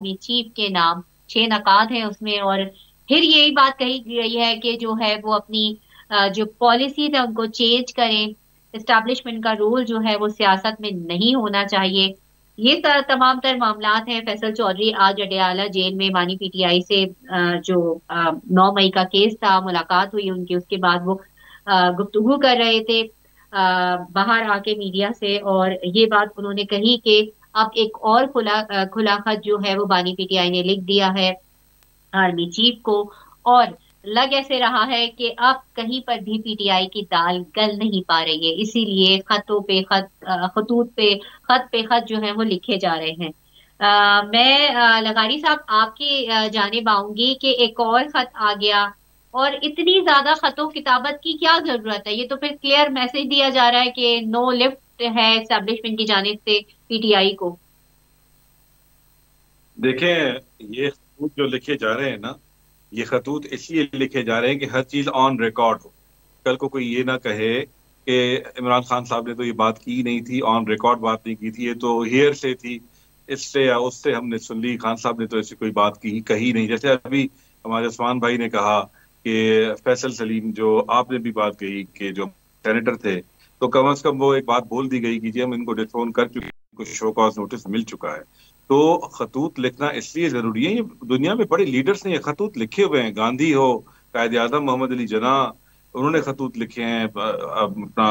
Chief के नाम 6 नकात हैं उसमें। और फिर यही बात कही गई है कि जो है वो अपनी जो पॉलिसीज है उनको चेंज करें। एस्टैब्लिशमेंट का रोल जो है वो सियासत में नहीं होना चाहिए। ये तमाम तर मामलात हैं। फैसल चौधरी आज अडयाला जेल में मानी पीटीआई से जो 9 मई का केस था, मुलाकात हुई उनकी, उसके बाद वो गुफ्तगू कर रहे थे बाहर आके मीडिया से। और ये बात उन्होंने कही कि अब एक और खुला खत जो है वो बानी पीटीआई ने लिख दिया है आर्मी चीफ को। और लग ऐसे रहा है कि अब कहीं पर भी पीटीआई की दाल गल नहीं पा रही है, इसीलिए खतों पे खत खतूत पे खत जो है वो लिखे जा रहे हैं। मैं लगारी साहब आपकी जानिब आऊंगी कि एक और खत आ गया। और इतनी ज्यादा खतों किताबत की क्या जरूरत है? ये तो फिर क्लियर मैसेज दिया जा रहा है कि नो लिफ्ट है एस्टेब्लिशमेंट की जानिब से पीटीआई को। देखें, ये खतूत जो लिखे जा रहे हैं ना, ये खतूत इसलिए लिखे जा रहे हैं कि हर चीज ऑन रिकॉर्ड हो। कल को कोई ये ना कहे कि इमरान खान साहब ने तो ये बात की ही नहीं थी, ऑन रिकॉर्ड बात नहीं की थी, ये तो हियर से थी, इससे या उससे हमने सुन ली, खान साहब ने तो ऐसी कोई बात की कही नहीं। जैसे अभी हमारे उस्मान भाई ने कहा कि फैसल सलीम, जो आपने भी बात कही कि जो सेनेटर थे, तो कम से कम वो एक बात बोल दी गई कि जी हम इनको डिथ्रोन कर चुके हैं, कुछ शो कॉज नोटिस मिल चुका है। तो खतूत लिखना इसलिए जरूरी है, ये दुनिया में बड़े लीडर्स ने ये खतूत लिखे हुए हैं। गांधी हो, कायद आजम मोहम्मद अली जिन्ना, उन्होंने खतूत लिखे हैं। अपना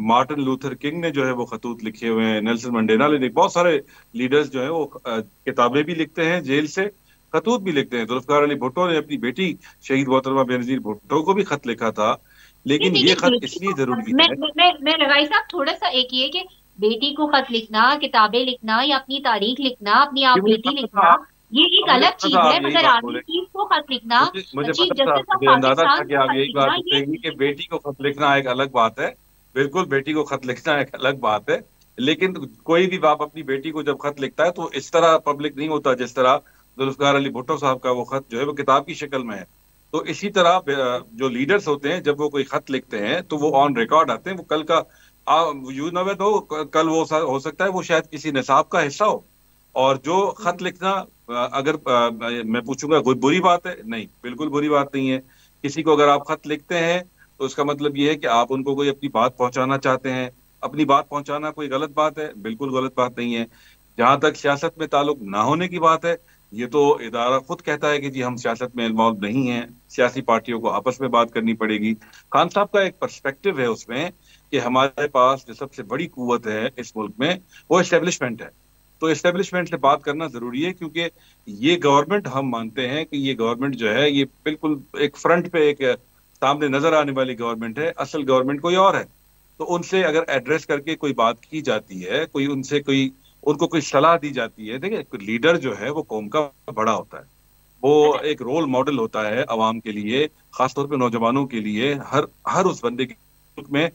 मार्टिन लूथर किंग ने जो है वो खतूत लिखे हुए हैं। नेल्सन मंडेला ने, बहुत सारे लीडर्स जो है वो किताबें भी लिखते हैं जेल से, खतूत भी लिखते हैं। जुल्फकार अली भुट्टो ने अपनी बेटी शहीद मोहतरमा बेनजीर भुट्टो को भी खत लिखा था। नहीं लेकिन ये देखिए, खत बेटी इसलिए को जरूरी है। मैं लगाई साहब थोड़ा सा एक ये कि बेटी को खत लिखना, किताबें लिखना या अपनी तारीख लिखना, अपनी ये आप मुझे बीती पता था लिखना, ये एक मुझे अलग पता था चीज आप है। यही मगर बात आर्मी बोले। चीफ को खत लिखना, मुझे चीफ पता था, जस्टिस ऑफ मुझे अंदाजा था पाकिस्तान कि को आप खत यही बात लिखना, बोलेंगी कि बेटी को खत लिखना एक अलग बात है। बिल्कुल, बेटी को खत लिखना एक अलग बात है। लेकिन कोई भी बाप अपनी बेटी को जब खत लिखता है तो इस तरह पब्लिक नहीं होता जिस तरह जुल्फकार अली भुट्टो साहब का वो खत जो है वो किताब की शक्ल में है। तो इसी तरह जो लीडर्स होते हैं जब वो कोई खत लिखते हैं तो वो ऑन रिकॉर्ड आते हैं। वो कल का यू नवे तो कल वो हो सकता है वो शायद किसी निसाब का हिस्सा हो। और जो खत लिखना, अगर मैं पूछूंगा कोई बुरी बात है? नहीं, बिल्कुल बुरी बात नहीं है। किसी को अगर आप खत लिखते हैं तो उसका मतलब ये है कि आप उनको कोई अपनी बात पहुंचाना चाहते हैं। अपनी बात पहुंचाना कोई गलत बात है? बिल्कुल गलत बात नहीं है। जहां तक सियासत में ताल्लुक ना होने की बात है, ये तो इदारा खुद कहता है कि जी हम सियासत में इन्वॉल्व नहीं हैं, सियासी पार्टियों को आपस में बात करनी पड़ेगी। खान साहब का एक पर्सपेक्टिव है उसमें कि हमारे पास जो सबसे बड़ी कुवत है इस मुल्क में वो एस्टेब्लिशमेंट है। तो एस्टेब्लिशमेंट से बात करना जरूरी है, क्योंकि ये गवर्नमेंट, हम मानते हैं कि ये गवर्नमेंट जो है ये बिल्कुल एक फ्रंट पे, एक सामने नजर आने वाली गवर्नमेंट है। असल गवर्नमेंट कोई और है। तो उनसे अगर एड्रेस करके कोई बात की जाती है, कोई उनसे कोई उनको कोई सलाह दी जाती है, देखिए लीडर जो है वो कौम का बड़ा होता है। वो अच्छा। एक रोल मॉडल होता है अवाम के लिए, खासतौर पे नौजवानों के लिए, हर हर उस बंदे के मुल्क में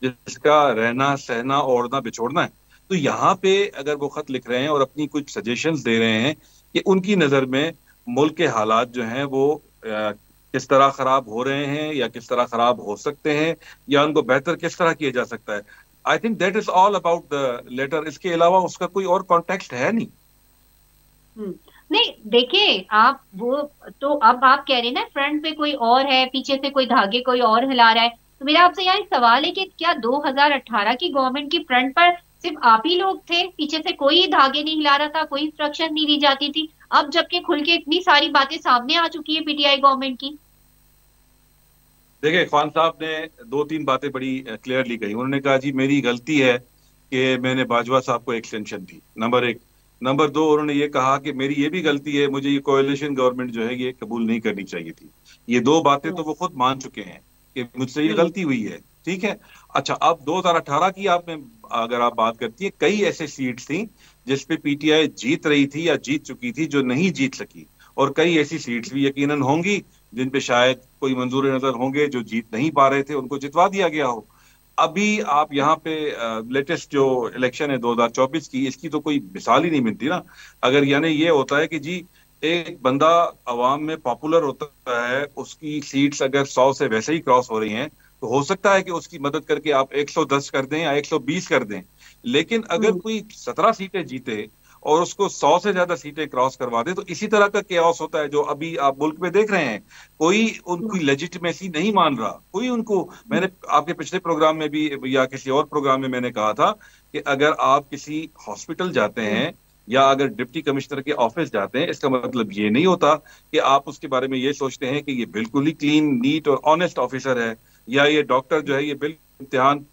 जिसका रहना सहना ओढ़ना बिछोड़ना है। तो यहाँ पे अगर वो खत लिख रहे हैं और अपनी कुछ सजेशंस दे रहे हैं कि उनकी नजर में मुल्क के हालात जो हैं वो किस तरह खराब हो रहे हैं या किस तरह खराब हो सकते हैं, या उनको बेहतर किस तरह किया जा सकता है, I think that is all about the letter. इसके अलावा उसका कोई और कॉन्टेक्स्ट है नहीं। हम्म। नहीं देखिए, आप वो तो अब आप कह रहे हैं ना फ्रंट पे कोई और है, पीछे से कोई धागे कोई और हिला रहा है। तो मेरा आपसे यहाँ एक सवाल है कि क्या 2018 की गवर्नमेंट की फ्रंट पर सिर्फ आप ही लोग थे, पीछे से कोई धागे नहीं हिला रहा था, कोई इंस्ट्रक्शन नहीं दी जाती थी? अब जबकि खुल के इतनी सारी बातें सामने आ चुकी है पीटीआई गवर्नमेंट की। देखिए, खान साहब ने दो तीन बातें बड़ी क्लियरली कही। उन्होंने कहा जी मेरी गलती है कि मैंने बाजवा साहब को एक्सटेंशन दी, नंबर एक। नंबर दो, उन्होंने ये कहा कि मेरी ये भी गलती है, मुझे ये कोalition गवर्नमेंट जो है ये कबूल नहीं करनी चाहिए थी। ये दो बातें हम्म। तो वो खुद मान चुके हैं कि मुझसे ये हम्म। गलती हुई है। ठीक है। अच्छा, अब 2018 की आपने अगर आप बात करती है, कई ऐसे सीट्स थी जिसपे पीटीआई जीत रही थी या जीत चुकी थी जो नहीं जीत सकी। और कई ऐसी सीट्स भी यकीनन होंगी जिन पे शायद कोई मंजूर नजर होंगे जो जीत नहीं पा रहे थे, उनको जितवा दिया गया हो। अभी आप यहाँ पे लेटेस्ट जो इलेक्शन है 2024 की, इसकी तो कोई मिसाल ही नहीं मिलती ना। अगर यानी ये होता है कि जी एक बंदा अवाम में पॉपुलर होता है, उसकी सीट्स अगर 100 से वैसे ही क्रॉस हो रही हैं, तो हो सकता है कि उसकी मदद करके आप 110 कर दें या 120 कर दें। लेकिन अगर हम्म। कोई 17 सीटें जीते और उसको 100 से ज्यादा सीटें क्रॉस करवा दे, तो इसी तरह का केओस होता है जो अभी आप मुल्क में देख रहे हैं। कोई उनकी लेजिटिमेसी नहीं मान रहा, कोई उनको, मैंने आपके पिछले प्रोग्राम में भी या किसी और प्रोग्राम में मैंने कहा था कि अगर आप किसी हॉस्पिटल जाते हैं या अगर डिप्टी कमिश्नर के ऑफिस जाते हैं, इसका मतलब ये नहीं होता कि आप उसके बारे में ये सोचते हैं कि ये बिल्कुल ही क्लीन, नीट और ऑनेस्ट ऑफिसर है, या ये डॉक्टर जो है ये बिल्कुल इम्तिहान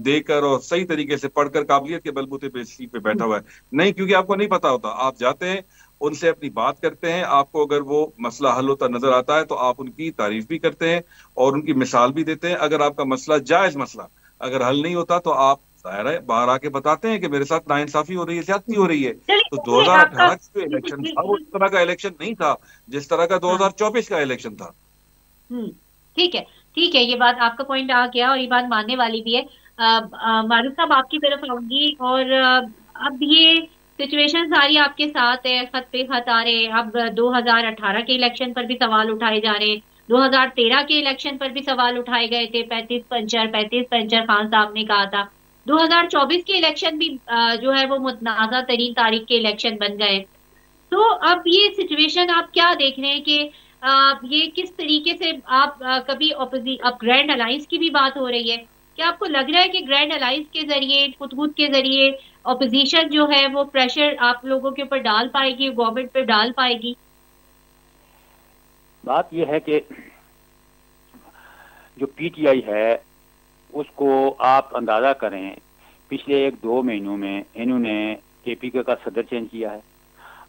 देकर और सही तरीके से पढ़कर काबिलियत के बलबूते पे सीट पे बैठा हुआ है। नहीं, क्योंकि आपको नहीं पता होता। आप जाते हैं, उनसे अपनी बात करते हैं, आपको अगर वो मसला हल होता नजर आता है तो आप उनकी तारीफ भी करते हैं और उनकी मिसाल भी देते हैं। अगर आपका मसला, जायज मसला अगर हल नहीं होता तो आप जाहिर है बाहर आके बताते हैं कि मेरे साथ नाइंसाफी हो रही है, ज्यादती हो रही है। तो 2018 का जो इलेक्शन था वो इस तरह का इलेक्शन नहीं था जिस तरह का 2024 का इलेक्शन था। ठीक है, ठीक है, ये बात आपका पॉइंट आ गया और ये बात मानने वाली भी है। मारूफ साहब आपकी तरफ आऊंगी, और अब ये सिचुएशन सारी आपके साथ है, खत पे खत आ रहे हैं। अब 2018 के इलेक्शन पर भी सवाल उठाए जा रहे हैं, 2013 के इलेक्शन पर भी सवाल उठाए गए थे, 35 पंचर खान साहब ने कहा था। 2024 के इलेक्शन भी जो है वो मुतनाज़ा तरीन तारीख के इलेक्शन बन गए। तो अब ये सिचुएशन आप क्या देख रहे हैं कि ये किस तरीके से आप कभी अब ग्रैंड अलायंस की भी बात हो रही है, क्या आपको लग रहा है कि ग्रैंड अलायंस के जरिए, खुद के जरिए ऑपोजिशन जो है वो प्रेशर आप लोगों के ऊपर डाल पाएगी, गवर्नमेंट पे डाल पाएगी? बात यह है कि जो पीटीआई है उसको आप अंदाजा करें, पिछले 1-2 महीनों में इन्होंने केपीके का सदर चेंज किया है।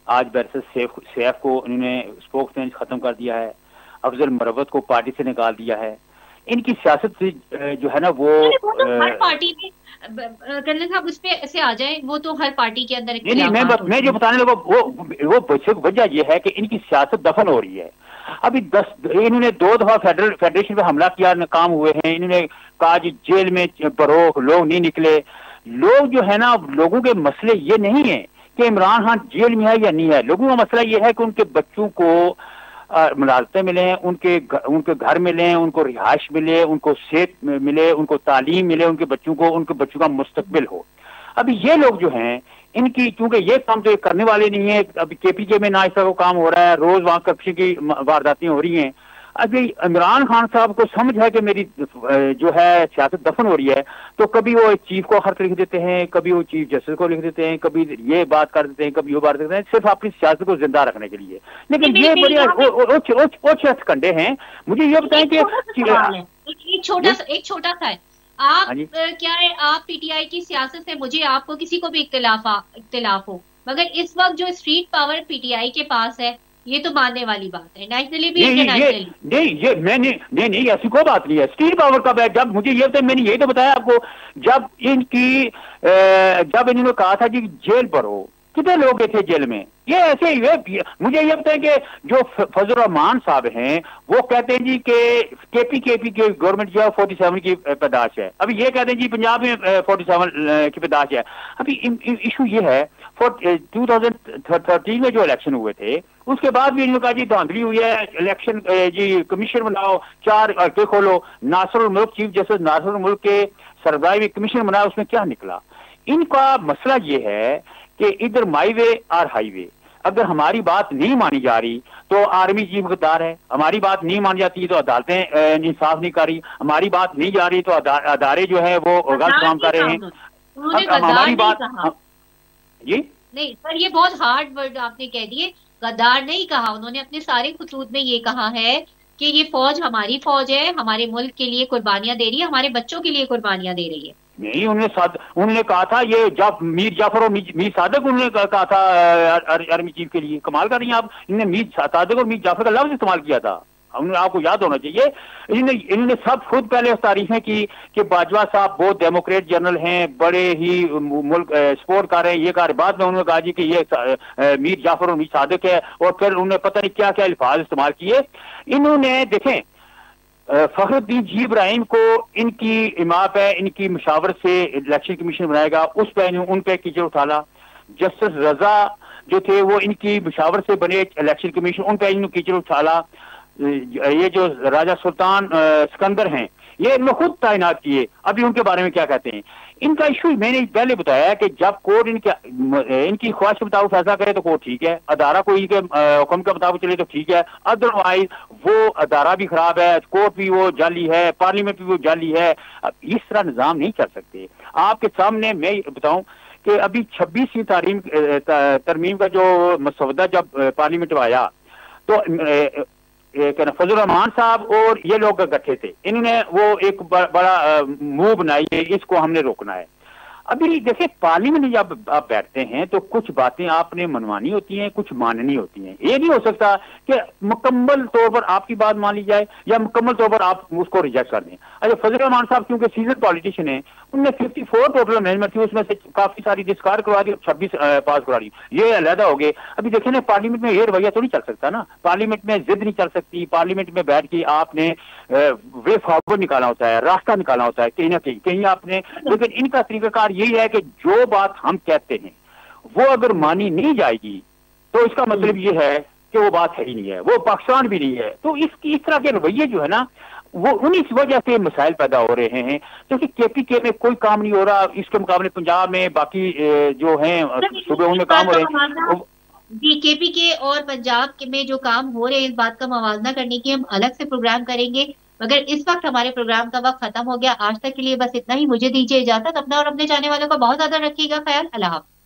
आज बैरिस्टर सैफ को इन्होंने स्पोक्समैन खत्म कर दिया है, अफजल मरवत को पार्टी से निकाल दिया है। इनकी सियासत से जो है ना वो तो हर पार्टी में कर्नल साहब उस पे से आ जाए, वो तो हर पार्टी के अंदर नहीं, मैं जो बताने लगा वो वजह ये है कि इनकी सियासत दफन हो रही है। अभी इन्होंने 2 दफा फेडरेशन पे हमला किया, नाकाम हुए हैं। इन्होंने कहा जी जेल में भरो, लोग नहीं निकले। लोग जो है ना, लोगों के मसले ये नहीं है कि इमरान खान जेल में है या नहीं है। लोगों का मसला ये है कि उनके बच्चों को मुलाजमतें मिले, उनके घर मिले, उनको रिहाइश मिले, उनको सेहत मिले, उनको तालीम मिले, उनके बच्चों का मुस्तकबिल हो। अभी ये लोग जो हैं, इनकी चूंकि ये काम तो करने वाले नहीं है। अभी केपीके में ना ऐसा काम हो रहा है, रोज वहां करप्शन की वारदातें हो रही हैं। अभी इमरान खान साहब को समझ है कि मेरी जो है सियासत दफन हो रही है, तो कभी वो चीफ को खत लिख देते हैं, कभी वो चीफ जस्टिस को लिख देते हैं, कभी ये बात कर देते हैं, कभी वो बात करते हैं, सिर्फ अपनी सियासत को जिंदा रखने के लिए। लेकिन ये बड़े ओछे कंडे हैं। मुझे ये बताएं कि एक छोटा सा है, आप क्या है, आप पीटीआई की सियासत से मुझे आपको किसी को भी इख्तिलाफ हो, मगर इस वक्त जो स्ट्रीट पावर पीटीआई के पास है ये तो मानने वाली बात है, नेशनली भी इंटरनेशनली नहीं, ऐसी कोई बात नहीं है। स्टील पावर का जब मुझे ये बताया, मैंने यही तो बताया आपको, जब इन्होंने कहा था जी जेल भरो, कितने लोग गए थे जेल में? ये ऐसे ही मुझे ये बताएं कि जो फजल रहमान साहब हैं वो कहते हैं जी कि केपी की गवर्नमेंट जो है 47 की पैदाश है। अभी ये कहते हैं जी पंजाब में 47 की पैदाश है। अभी इशू ये है 2013 में जो इलेक्शन हुए थे उसके बाद भी इन्होंने कहा जी धांधली हुई है, इलेक्शन जी कमीशन बनाओ, 4 हल्के खोलो। नासिरुल मुल्क, चीफ जस्टिस नासिरुल मुल्क के सरबराही कमीशन बनाया, उसमें क्या निकला? इनका मसला ये है कि इधर माई वे और हाईवे, अगर हमारी बात नहीं मानी जा रही तो आर्मी चीफ गद्दार है, हमारी बात नहीं मानी जाती तो अदालतें इंसाफ नहीं कर रही, हमारी बात नहीं जा रही तो अदारे जो है वो गलत काम कर रहे हैं। हमारी बात जी नहीं सर, ये बहुत हार्ड वर्ड आपने कह दिए। गद्दार नहीं कहा उन्होंने, अपने सारे खुतूत में ये कहा है कि ये फौज हमारी फौज है, हमारे मुल्क के लिए कुर्बानियां दे रही है, हमारे बच्चों के लिए कुर्बानियां दे रही है। नहीं, उन्होंने कहा था ये जब मीर जाफर और मीर सादक, उन्होंने कहा था आर्मी चीफ के लिए। कमाल कर रही हैं आप, इन्होंने मीर सादक और मीर जाफर का लफ्ज इस्तेमाल किया था, आपको याद होना चाहिए। इन्होंने सब खुद पहले तारीफें की कि बाजवा साहब बहुत डेमोक्रेट जनरल हैं, बड़े ही मुल्क सपोर्ट कर रहे हैं, ये कर। बाद में उन्होंने कहा जी कि ये मीर जाफर और मीर सादक है, और फिर उन्होंने पता नहीं क्या क्या अल्फाज इस्तेमाल किए। इन्होंने देखें फखरुद्दीन जी इब्राहिम को इनकी इमारत है, इनकी मुशावरत से इलेक्शन कमीशन बनाएगा, उस पर उन पर कीचड़ उठाला। जस्टिस रजा जो थे वो इनकी मुशावरत से बने इलेक्शन कमीशन, उन पर कीचड़ उठाला। ये जो राजा सुल्तान सिकंदर हैं, ये इन्होंने खुद तैनात किए, अभी उनके बारे में क्या कहते हैं। इनका इशू मैंने पहले बताया कि जब कोर्ट इनकी ख्वाहिश के मुताबिक फैसला करे तो कोर्ट ठीक है, अदारा को इनके हुक्म के मुताबिक चले तो ठीक है, अदरवाइज वो अदारा भी खराब है, कोर्ट भी वो जाली है, पार्लियामेंट भी वो जाली है। अब इस तरह निजाम नहीं चल सकते। आपके सामने मैं बताऊं कि अभी 26वीं तरमीम का जो मसौदा जब पार्लियामेंट में आया तो फजल रहमान साहब और ये लोग इकट्ठे थे, इन्होंने वो एक बड़ा मुंह बनाई है, इसको हमने रोकना है। अभी देखिए पार्लियामेंट में जब आप बैठते हैं तो कुछ बातें आपने मनवानी होती हैं, कुछ माननी होती हैं। ये नहीं हो सकता कि मुकम्मल तौर पर आपकी बात मान ली जाए या मुकम्मल तौर पर आप उसको रिजेक्ट कर दें। अच्छा, फजल रहमान साहब क्योंकि सीजन पॉलिटिशियन है, उनने 54 टोटल अमेंडमेंट थी, उसमें से काफी सारी डिस्कार्ड करवा दी, 26 पास करवा दी, ये अलहदा हो गए। अभी देखिए ना, पार्लियामेंट में ये रवैया तो नहीं चल सकता ना, पार्लियामेंट में जिद नहीं चल सकती। पार्लियामेंट में बैठ के आपने वे फॉरवर्ड निकालना होता है, रास्ता निकालना होता है, कहीं ना कहीं आपने। लेकिन इनका तरीकाकार यही है कि जो बात हम कहते हैं वो अगर मानी नहीं जाएगी तो इसका मतलब ये है कि वो बात सही नहीं है, वो पाकिस्तान भी नहीं है। तो इस तरह के रवैये जो है ना, वो उन्हीं वजह से मसाइल पैदा हो रहे हैं, क्योंकि केपीके में कोई काम नहीं हो रहा, इसके मुकाबले पंजाब में बाकी जो हैं सूबे उनमें काम हो रहे हैं। जी, केपीके और पंजाब के में जो काम हो रहे हैं, इस बात का मवाजना करने की हम अलग से प्रोग्राम करेंगे, मगर इस वक्त हमारे प्रोग्राम का वक्त खत्म हो गया। आज तक के लिए बस इतना ही, मुझे दीजिए इजाजत। अपना और अपने जाने वालों का बहुत ज्यादा रखिएगा ख्याल। अल्लाह हाफ़िज़।